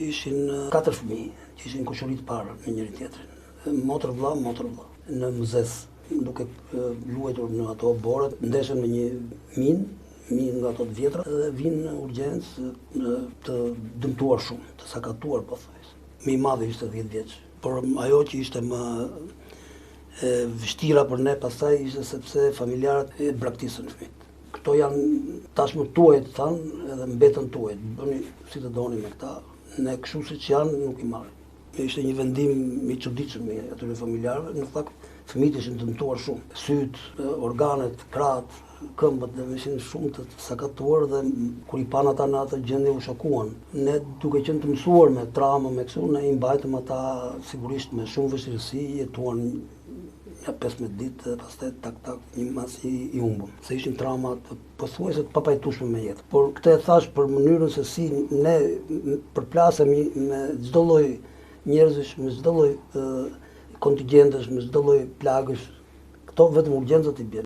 ishin 4 fëmijë që ishin kushëri të parë me njëri tjetrin. Motër vëlla, në mëzes, duke luajtur në ato borët, ndeshen me një minë nga ato të vjetra dhe vinë në urgjencë të dëmtuar shumë, të sakatuar pothuajse. Më i madhi ishte 10 vjeç, por ajo që ishte më vështira për ne pastaj ishte sepse familjarët e braktisën fëmijët. Këto janë tashmë tuajt thanë edhe mbetën tuajt, bëni si të doni me këta, ne kështu siç janë nuk i marrim. Ishte një vendim i çuditshëm i atyre familjarëve, në fakt fëmijët ishin dëmtuar shumë. Sytë, organet, krahët, këmbët dhe ishin shumë të sakatuar dhe kur i pan ata në atë gjendje u shokuan. Ne duke qenë të mësuar me traumë me kështu, ne i mbajtëm ata sigurisht me shumë vështirësi, jetuan ja 15 ditë dhe pastaj tak një mas i humbëm. Se ishin trauma pothuajse të papajtueshme me jetë. Por këtë e thash për mënyrën se si ne përplasemi me çdo lloj njerëzish, me çdo lloj kontingjentesh, me çdo lloj plagësh. Këto vetëm urgjencat i bjen.